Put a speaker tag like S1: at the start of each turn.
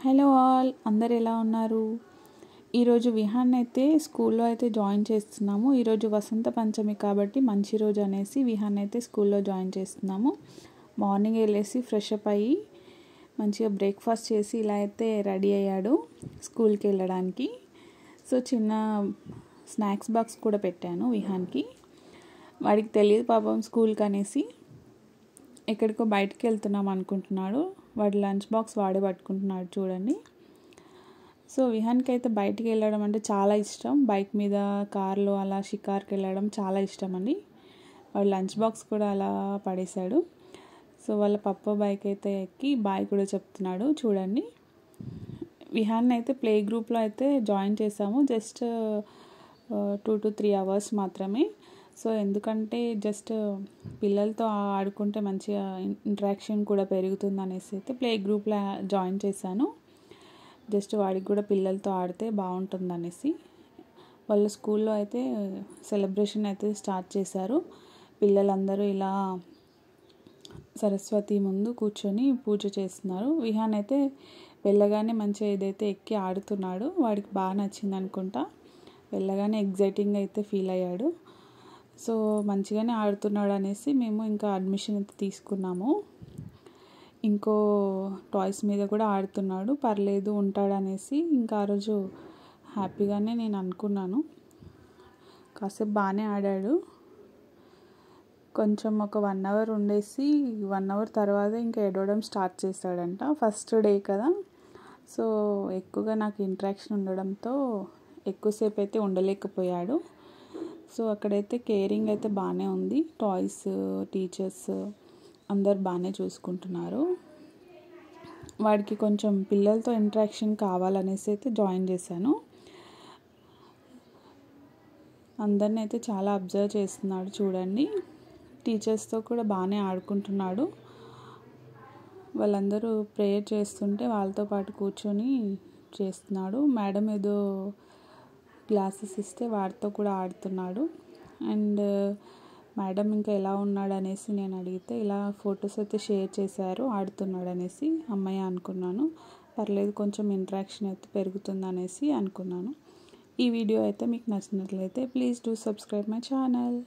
S1: Hello all, అందరు ఎలా ఉన్నారు? ఈరోజు విహాన్ అయితే స్కూల్లో అయితే జాయిన్ చేస్తున్నాము. ఈరోజు వసంత పంచమి కాబట్టి మంచి రోజు అనేసి విహాన్ అయితే స్కూల్లో జాయిన్ చేస్తున్నాము. మార్నింగ్ వెళ్ళేసి ఫ్రెష్ అప్ అయ్యి మంచిగా బ్రేక్ఫాస్ట్ చేసి ఇలా అయితే రెడీ అయ్యాడు స్కూల్కి వెళ్ళడానికి. సో చిన్న స్నాక్స్ బాక్స్ కూడా పెట్టాను విహాన్కి. వాడికి తెలియదు పాపం స్కూల్కి అనేసి ఎక్కడికో బయటకు వెళ్తున్నాం అనుకుంటున్నాడు. వాడి లంచ్ బాక్స్ వాడే పట్టుకుంటున్నాడు చూడండి. సో విహాన్కి అయితే బయటికి వెళ్ళడం అంటే చాలా ఇష్టం. బైక్ మీద, కార్లో అలా షికార్కి వెళ్ళడం చాలా ఇష్టం అండి. వాడు లంచ్ బాక్స్ కూడా అలా పడేశాడు. సో వాళ్ళ పప్ప బైక్ అయితే ఎక్కి బాయ్ కూడా చెప్తున్నాడు చూడండి. విహాన్ అయితే ప్లే గ్రూప్లో అయితే జాయిన్ చేసాము. జస్ట్ 2 to 3 hours మాత్రమే. సో ఎందుకంటే జస్ట్ పిల్లలతో ఆడుకుంటే మంచిగా ఇంటరాక్షన్ కూడా పెరుగుతుంది అనేసి అయితే ప్లే గ్రూప్లో జాయిన్ చేశాను. జస్ట్ వాడికి కూడా పిల్లలతో ఆడితే బాగుంటుంది అనేసి. వాళ్ళ స్కూల్లో అయితే సెలబ్రేషన్ అయితే స్టార్ట్ చేశారు. పిల్లలందరూ ఇలా సరస్వతి ముందు కూర్చొని పూజ చేస్తున్నారు. విహాన్ అయితే వెళ్ళగానే మంచిగా ఏదైతే ఎక్కి ఆడుతున్నాడు. వాడికి బాగా నచ్చింది అనుకుంటా. వెళ్ళగానే ఎగ్జైటింగ్ అయితే ఫీల్ అయ్యాడు. సో మంచిగానే ఆడుతున్నాడు అనేసి మేము ఇంకా అడ్మిషన్ అయితే తీసుకున్నాము. ఇంకో టాయ్స్ మీద కూడా ఆడుతున్నాడు, పర్లేదు ఉంటాడనేసి ఇంకా ఆ రోజు హ్యాపీగానే నేను అనుకున్నాను. కాసేపు బాగానే ఆడాడు. కొంచెం ఒక 1 hour ఉండేసి 1 hour తర్వాత ఇంకా ఏడవడం స్టార్ట్ చేశాడంట. ఫస్ట్ డే కదా, సో ఎక్కువగా నాకు ఇంటరాక్షన్ ఉండడంతో ఎక్కువసేపు అయితే ఉండలేకపోయాడు. సో అక్కడైతే కేరింగ్ అయితే బాగానే ఉంది. టాయ్స్, టీచర్స్ అందరు బాగానే చూసుకుంటున్నారు. వాడికి కొంచెం పిల్లలతో ఇంటరాక్షన్ కావాలనేసి అయితే జాయిన్ చేశాను. అందరిని అయితే చాలా అబ్జర్వ్ చేస్తున్నాడు చూడండి. టీచర్స్తో కూడా బాగానే ఆడుకుంటున్నాడు. వాళ్ళందరూ ప్రేయర్ చేస్తుంటే వాళ్ళతో పాటు కూర్చొని చేస్తున్నాడు. మేడం ఏదో గ్లాసెస్ ఇస్తే వాటితో కూడా ఆడుతున్నాడు. అండ్ మేడం ఇంకా ఎలా ఉన్నాడు అనేసి నేను అడిగితే ఇలా ఫొటోస్ అయితే షేర్ చేశారు ఆడుతున్నాడు అనేసి. అమ్మాయి అనుకున్నాను, పర్లేదు కొంచెం ఇంటరాక్షన్ అయితే పెరుగుతుంది అనేసి అనుకున్నాను. ఈ వీడియో అయితే మీకు నచ్చినట్లయితే please do subscribe my channel.